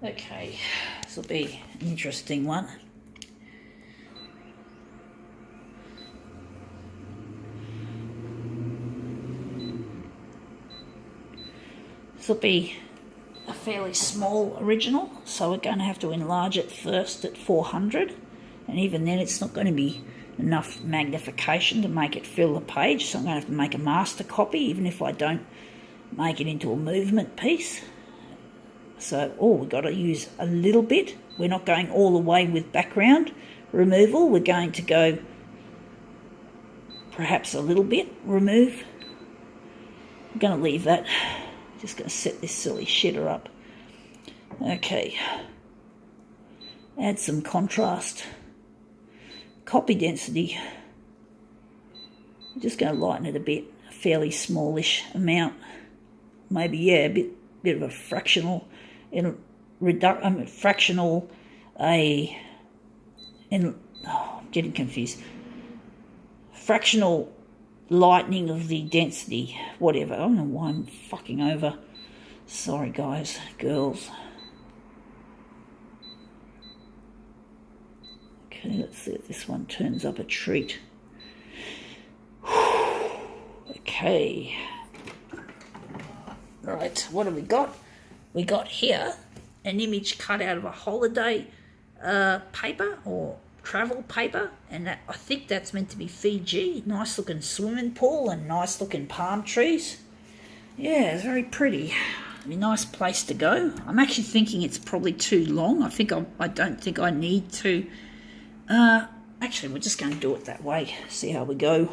Okay, this will be an interesting one. This will be a fairly small original, so we're going to have to enlarge it first at 400, and even then it's not going to be enough magnification to make it fill the page, so I'm going to have to make a master copy even if I don't make it into a movement piece. So we've got to use a little bit. We're not going all the way with background removal. We're going to go perhaps a little bit remove. I'm going to leave that. Just going to set this silly shitter up. Okay. Add some contrast. Copy density. I'm just going to lighten it a bit. A fairly smallish amount. Maybe, yeah, a bit of a fractional... I'm getting confused. Fractional lightening of the density, whatever. I don't know why I'm fucking over. Sorry, guys, girls. Okay, let's see if this one turns up a treat. Okay. Right, what have we got? We got here an image cut out of a holiday paper or travel paper, and I think that's meant to be Fiji. Nice looking swimming pool and nice looking palm trees. Yeah, it's very pretty. A nice place to go. I'm actually thinking it's probably too long. I don't think I need to. Actually, we're just going to do it that way. See how we go.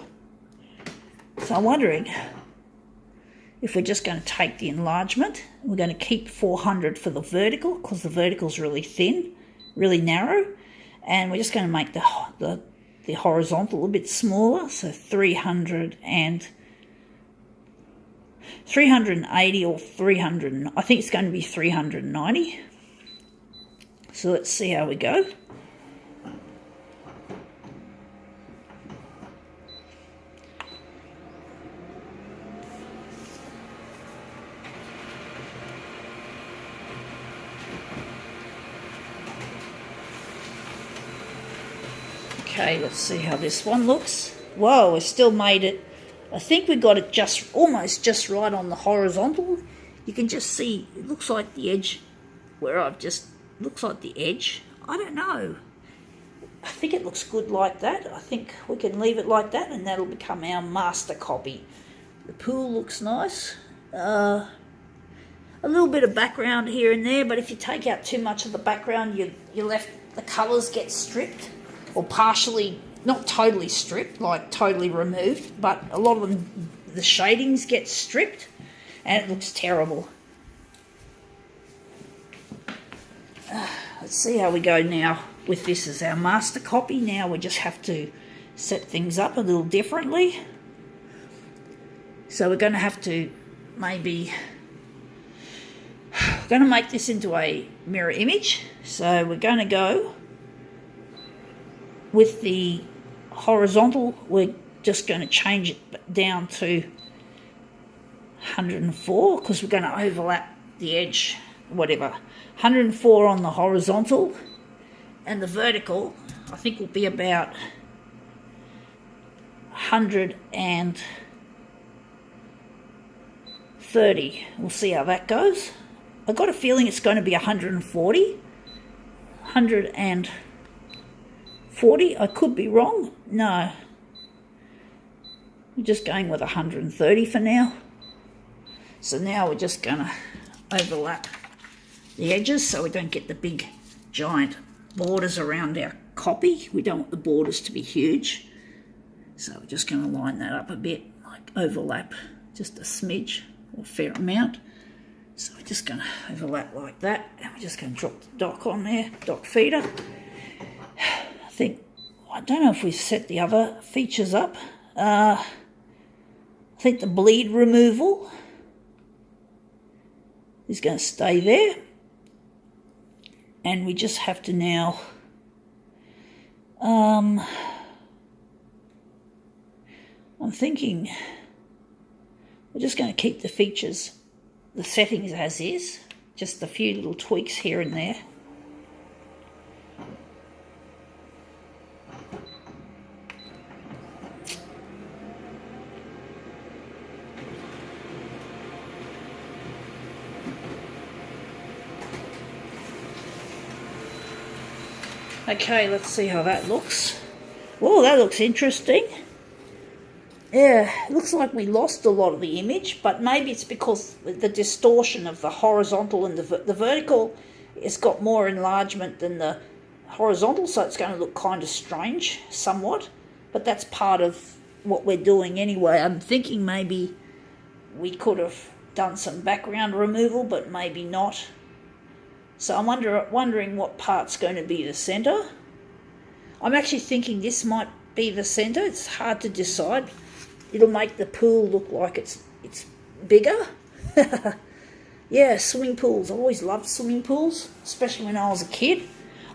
So I'm wondering if we're just going to take the enlargement, we're going to keep 400 for the vertical because the vertical is really thin, really narrow, and we're just going to make the horizontal a little bit smaller, so 380 or 300, I think it's going to be 390. So let's see how we go. Okay, let's see how this one looks. Whoa, we still made it. I think we got it almost just right on the horizontal. You can just see, it looks like the edge looks like the edge. I don't know. I think it looks good like that. I think we can leave it like that and that'll become our master copy. The pool looks nice. A little bit of background here and there, but if you take out too much of the background, the colours get stripped. Or partially, not totally stripped, like totally removed, but a lot of them, the shadings get stripped and it looks terrible. Let's see how we go now with this as our master copy. Now we just have to set things up a little differently. So we're going to have to maybe, we're going to make this into a mirror image. So we're going to go with the horizontal, we're just going to change it down to 104 because we're going to overlap the edge, whatever. 104 on the horizontal, and the vertical, I think, will be about 130. We'll see how that goes. I've got a feeling it's going to be 140. 140, I could be wrong. No. We're just going with 130 for now. So now we're just going to overlap the edges so we don't get the big giant borders around our copy. We don't want the borders to be huge. So we're just going to line that up a bit, like overlap just a smidge or a fair amount. So we're just going to overlap like that, and we're just going to drop the dock on there, dock feeder. I don't know if we've set the other features up. I think the bleed removal is going to stay there. And we just have to now I'm thinking we're just going to keep the features, the settings as is. Just a few little tweaks here and there. Okay, let's see how that looks. Oh, that looks interesting. Yeah, it looks like we lost a lot of the image, but maybe it's because the distortion of the horizontal and the vertical has got more enlargement than the horizontal, so it's going to look kind of strange, somewhat. But that's part of what we're doing anyway. I'm thinking maybe we could have done some background removal, but maybe not. So I'm wondering what part's going to be the centre. I'm actually thinking this might be the centre. It's hard to decide. It'll make the pool look like it's bigger. Yeah, swimming pools. I always loved swimming pools, especially when I was a kid.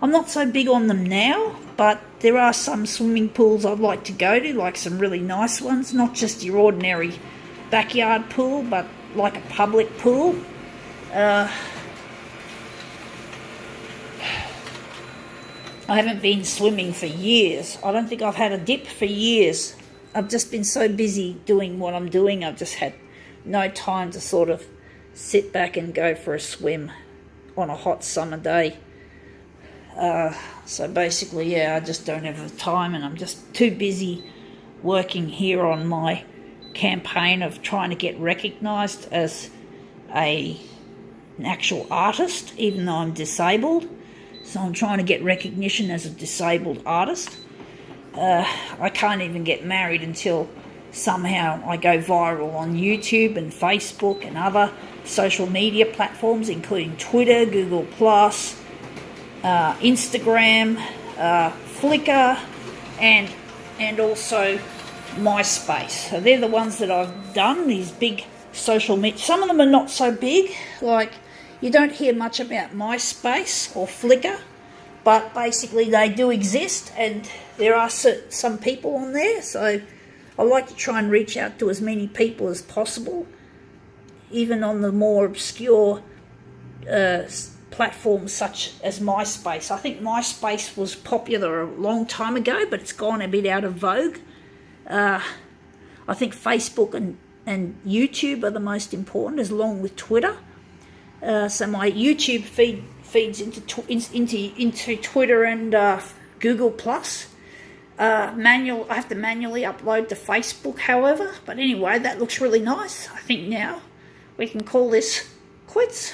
I'm not so big on them now, but there are some swimming pools I'd like to go to, like some really nice ones, not just your ordinary backyard pool, but like a public pool. I haven't been swimming for years. I don't think I've had a dip for years. I've just been so busy doing what I'm doing, I've just had no time to sort of sit back and go for a swim on a hot summer day. So basically, yeah, I just don't have the time, and I'm just too busy working here on my campaign of trying to get recognised as an actual artist, even though I'm disabled. So I'm trying to get recognition as a disabled artist. I can't even get married until somehow I go viral on YouTube and Facebook and other social media platforms, including Twitter, Google+, Instagram, Flickr, and also MySpace. So they're the ones that I've done, these big social media. Some of them are not so big, like you don't hear much about MySpace or Flickr, but basically they do exist, and there are some people on there, so I like to try and reach out to as many people as possible, even on the more obscure platforms such as MySpace. I think MySpace was popular a long time ago, but it's gone a bit out of vogue. I think Facebook and YouTube are the most important, as along with Twitter. So my YouTube feeds into Twitter and Google+. I have to manually upload to Facebook, however. But anyway, that looks really nice. I think now we can call this quits.